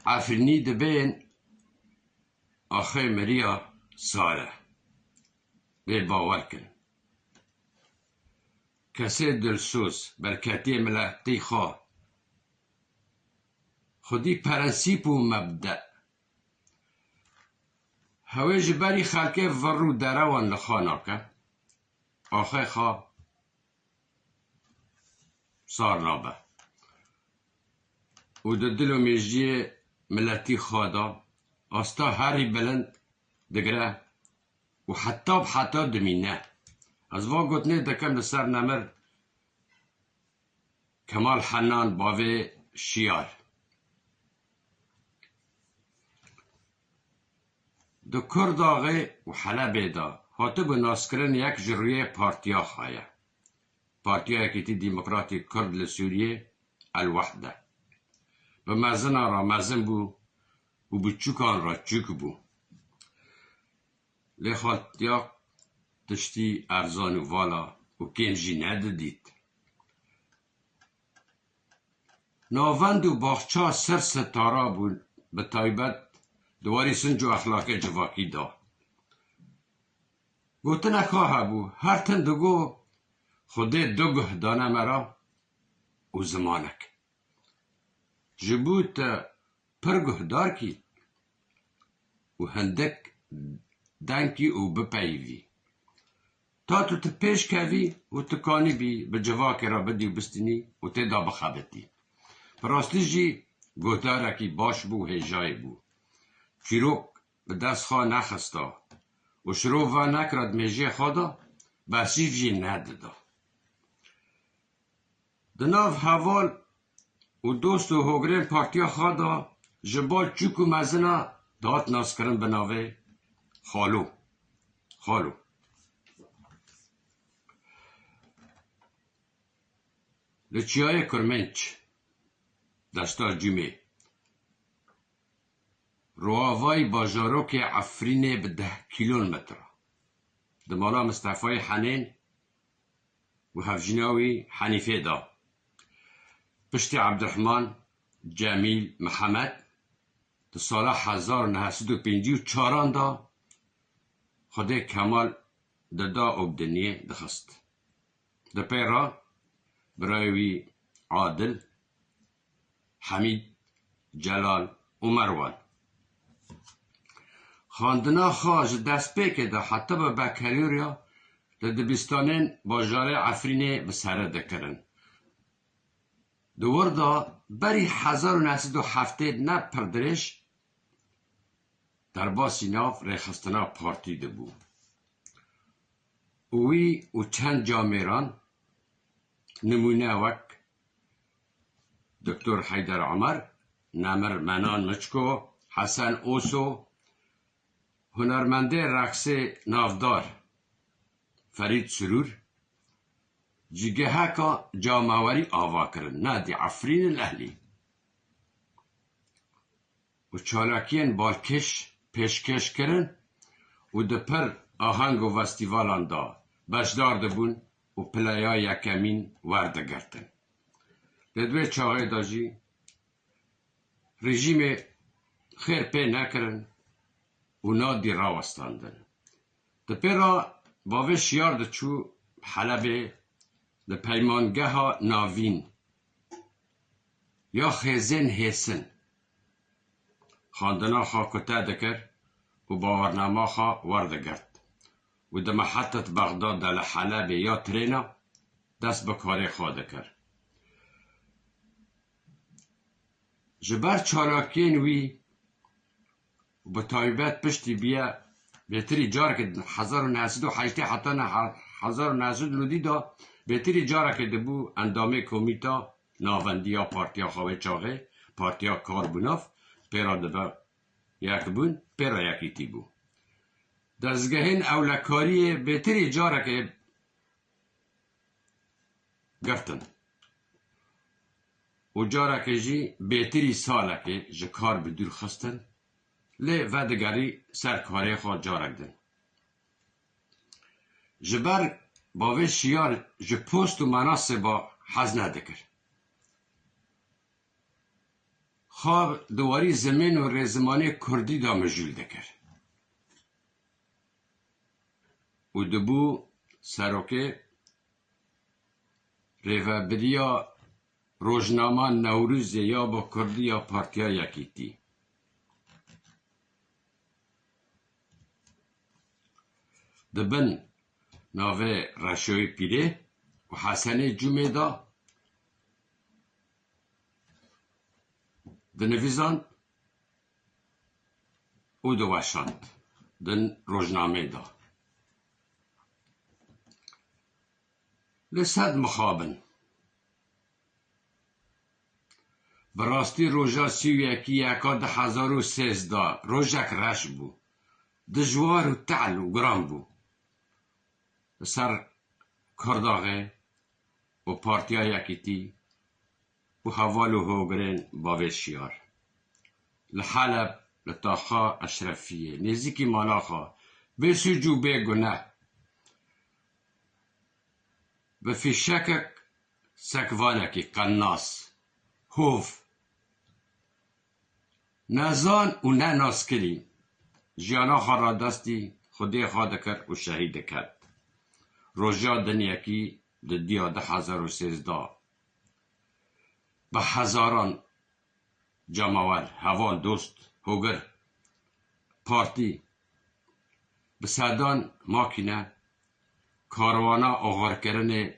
عفرینی دبین آخه مریا ساله به باور کن کسی دلسوز برکتی ملتی خواه خودی پرنسیپ و مبدأ هوی جبری خلقه ورو دروان لخانا که آخه خواه صار نابه و ده دل و میجی ملتی خوادا استا هری بلند دگره و حتی دمینه از وا گوتنه دکم لسر نمر کمال حنان باوی شیار دو کرد آغه و حلبه دا هاته به ناسکرن یک جروی پارتیا خواهی پارتیا یکیتی دیموکراتی کرد لسوریه الوحده به مزن را مزن بو و بچوکان را چوک بو لی خالتیا تشتی ارزان و والا و کنجی نددید ناوند و باخچا سر ستارا بود به تایبت دواری سنج و اخلاق جواکی دا گوتن خواه بو هر تن دگو خوده دو گهدانه مرا و زمانک جبوت پر گهدار کی و هندک دنکی و بپیوی تا تو پیش کوی و تکانی بی به جواک را بدی و بستینی و تیدا بخابتی پراستی جی گهدارکی باش بو هجای بو چیروک به دست خواه نخستا و شروع و نکرد میجه خوادا بسیف جی نددا دناف حوال و دوست و هوگرین پارتیا خوادا جبال چوک و مزنا دات ناس کرن بناوه خالو لچیای کرمنچ دشتا جمعه رواوای باجاروک عفرینه به 10 کیلومتر دمالا مصطفی حنین و هفجناوی حنیفه دا پشت عبدالرحمن جمیل محمد در سال 1954 دا خود کمال ددا عبدنیه دخست در پیرا برایوی عادل حمید جلال و مروان خواندنا خواج دست پیکه ده حتی به بکریوریا ده دبیستانین باجار عفرینه بسره دکرن دور دا بری 1907 نه پردرش در باسی ناف ریخستنا پارتی ده بو اوی و چند جامعران نمونه وک دکتر حیدر عمر نمر منان مچکو حسن اوسو هنرمنده رقص نافدار فرید سرور جگه هکا جامعوری آوا کرن نه دی عفرین الاهلی و چالاکین بالکش پیشکش کرن و دپر آهنگ و فستیوالان دا بشدار دبون و پلایای یکمین ورده گرتن لدوی چاقه داجی رژیم خیر پی نکرن و نادی را وستاندن دپر را باوه شیار دچو حلبه ده پیمانگه ها ناوین یا خیزن هیسن خواندنا خواه کته دکر و باورنامه خواه ورده گرد و ده محطت بغداد ده لحلب یا ترینا دست بکاری خواه دکر جبر چالاکین وی و به طایبت پشتی بیا بهتری جار که 1908 حتی نه 1909 دا بهتری جاره که دبو اندامه کمیتا ناوندیا پارتیا خواه چاقه پارتیا کاربوناف پیرا دبا یک بون پیرا یکیتی بو دزگهین اولکاری بهتری جاره که گفتن و جاره که جی بهتری ساله که جه کار بدور خستن لی ودگری سرکاری خواه جارک دن جبر باوی شیار جه پوست و مناسبا حز ندکر خواب دواری زمین و رزمانی کردی دا مجول دکر و دبو سروکه ریوبریا روزنامه نوروز یا با کردی یا پارتیا یکیتی دبن ناوه رشوی پیره و حسن جمعه دا دنویزاند و دوشاند دن روزنامه دا لسد مخابن براستی روژا 31/2013 روژک رش بو دجوار و تعل و گرام بو سر کرداغه و پارتیا یکیتی و حوال و هوگرین باوی شیار لحلب لطاخا اشرفیه نزیکی مالاخا به سجو به گناه به فیشکک سکوانکی قناس هوف نزان و نه ناسکری جیانا خارا دستی خودی خواد کرد و شهید کرد روژا دنیاکی دیا 2013 به هزاران جماول هوال دوست هوگر پارتی به صدان ماکینه کاروانا آغار کردن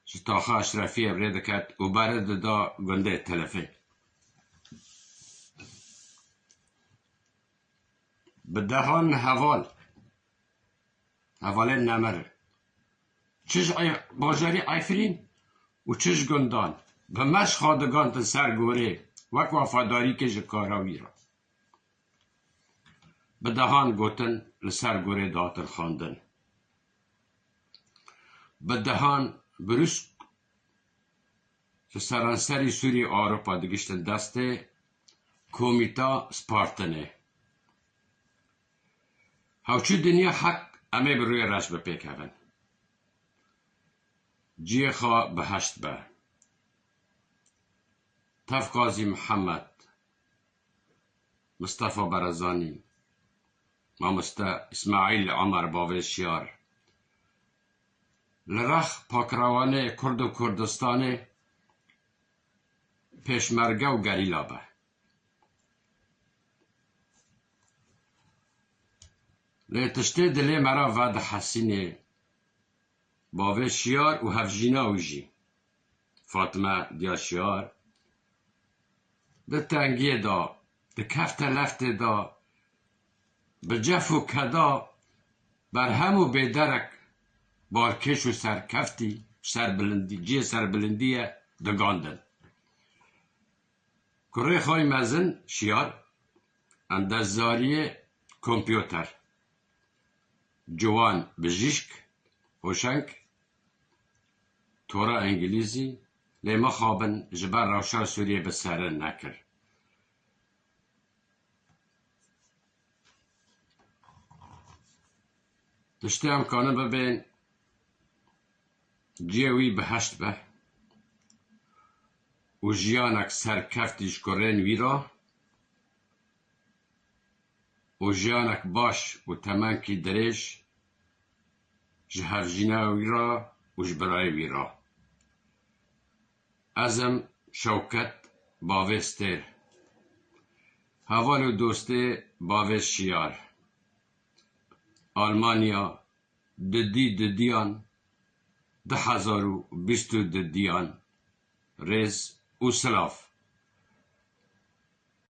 شتاخه اشرفی برید کرد و برد دا گنده تلفه به دهان هوال نمر چش باجاری عیفرین و چش گندان به مش خادگان تا سرگوره وک وفاداری که جکاراوی را به دهان گوتن لسرگوره داتر خواندن به دهان بروش که سرانسری سوری آروپا دگشتن دسته کومیتا سپارتنه هاوچو دنیا حق امه بروی رش بپیکهون جیه خواه بهشت به تف قاضی محمد مصطفى برزانی مامسته اسماعیل عمر باوی شیار لرخ پاکروانه کرد و کردستانه پیشمرگه و گریلا به لیتشته دلی مرا ود حسینه باوی شیار و هفجینا اوجی فاطمه دیا شیار ده تنگیه دا ده کفت لفت دا به جف و کدا بر همو بیدرک بارکش و سرکفتی سربلندیه دگاندن کره خواه مزن شیار اندازاریه کمپیوتر جوان بجیشک هوشنگ تورا انگلیزی لیما خوابن جبر روشا سوریه بسره نکر تشتی امکانه ببین جیوی بهشت به و جیانک سرکفتیش کرین ویرا و جیانک باش و تمنکی دریش جهفجینا ویرا و جبرای ویرا ازم شوکت باوستر هوال و دوسته باوست شیار آلمانیا ددیان 2022 رز و سلاف